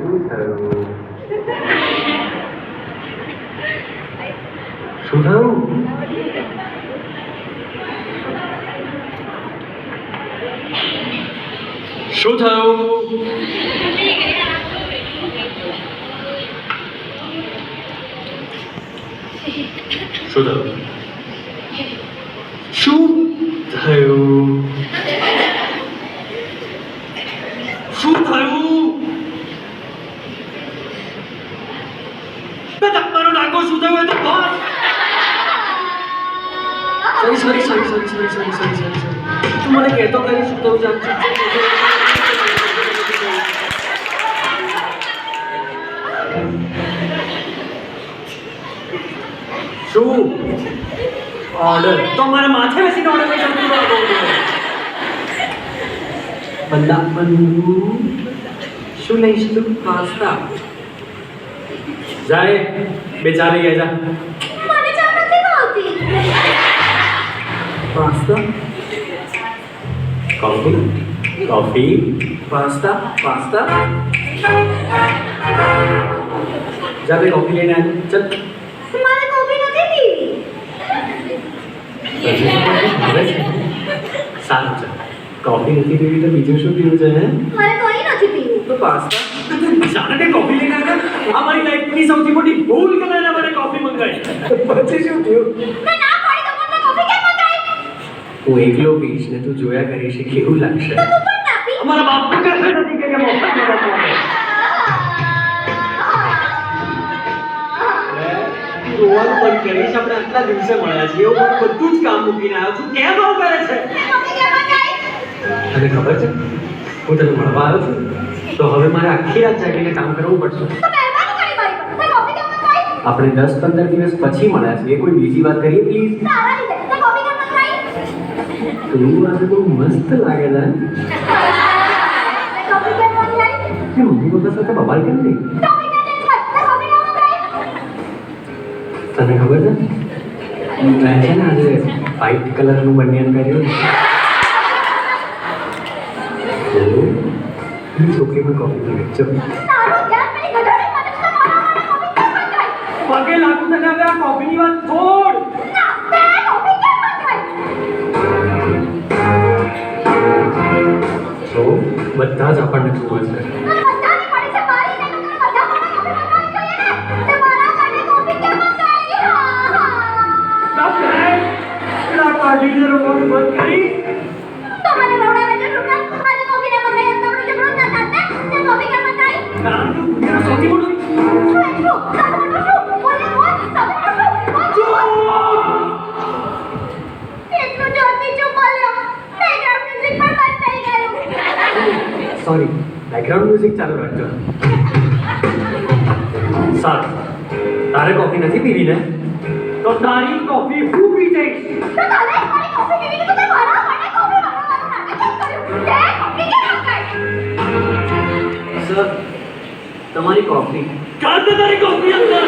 શું થયું? શું થયું? શું થયું? શું થયું? શું થયું? શું થયું? મેં તમારો ડાકો શું થયું એ તો બોલ. સોરી તું મને કહેતો કરી શું થયું જાણ છે? શું ઓર્ડર? તો મારા માથે બેસીને ઓર્ડર કરી શકું? બંદા બંધુ શું લઈશ તું? પાસ્તા જાય બે ચા લઈ જા. મને ચા નથી ભાવતી. પાસ્તા કોફી પાસ્તા જા બે કોફી લઈને આવ. ચલ મારે કોફી નથી પીવી. સારું છે. કોફી નથી પીવી તો બીજું શું પીવું છે? મારે કોઈ નથી પીવું. તો પાસ્તા જાણે કોફી લઈને આવ્યા. આ મારી લાઈફની સૌથી મોટી ભૂલ કે મેં મને કોફી મંગાવી. પછી શું થયું? મેં ના પાડી તો મને કોફી કેમ મંગાવી? હું એકલો પીશ ને તું જોયા કરીશ કે કેવું લાગશે. તો તું પણ ના પી. અમારા બાપને કહેશે નથી કે મફત રોવાનું બંધ કરીશ. આપણે આટલા દિવસે મળ્યા છીએ હું બધું જ કામ મૂકીને આવ્યો છું. કેમ આવું કરે છે? કોફી કેમ મંગાવી? તને ખબર છે હું તને મળવા આવ્યો છું તો હવે મારે આખી રાત જાગીને કામ કરવું પડશે. તો મહેરબાની કરી મારી પર. મેં કોફી કેમ મંગાવી? આપણે 10-15 દિવસ પછી મળ્યા છીએ. કોઈ બીજી વાત કરીએ પ્લીઝ. તારા લીધે. મેં કોફી કેમ મંગાવી? તું આજે બહુ મસ્ત લાગે છે. મેં કોફી કેમ મંગાવી? કે મમ્મી પપ્પા સાથે બબાલ કેમ નહીં? કોફી કેમ મંગાવી? મેં કોફી કેમ મંગાવી? તને ખબર છે મેં છે ને આજે વ્હાઈટ કલરનું બનિયાન પહેર્યું છોકરીમાં કોફી પી ગઈ. ચલ તારું ધ્યાન પેલી ગધેડી પાસે છે. મારા માટે કોફી કેમ મંગાવી? પગે લાગુ તને હવે આ કોફીની વાત છોડ. ના, મેં કોફી કેમ મંગાવી? તો બધા જ આપણને જુએ છે. મને બધાની પડી છે. મારી નહીં તો તને બધા માટે કોફી મંગાવવી જોઈએ ને. તે મારા માટે કોફી કેમ મંગાવી? પેલા કાઢીને રોવાનું બંધ કરી. તો મને રવડાવે છે રૂપિયા. આજે કોફી ને મંગાવી તો આપણે ઝઘડો ના થાય ને. તે કોફી કેમ મંગાવી? કારણ કે દુનિયાનો સૌથી મોટો શું? તારું મોટું શું? બોલ. તારું મોટું શું? એટલું જોરથી ચૂપ બોલ્યો. બેકગ્રાઉન્ડ મ્યુઝિક પણ બંધ થઈ ગયું. સોરી બેકગ્રાઉન્ડ મ્યુઝિક ચાલુ રાખજો. સારું તારે કોફી નથી પીવી ને તો તારી કોફી હું પી જઈશ. તો તારે મારી કોફી પીવી કે તે મારા માટે કોફી બનાવવાનું નાટક કેમ કર્યું? તે કોફી કેમ મંગાવી? સર તમારી કોફી. કાઢ દે તારી કોફી અંદર.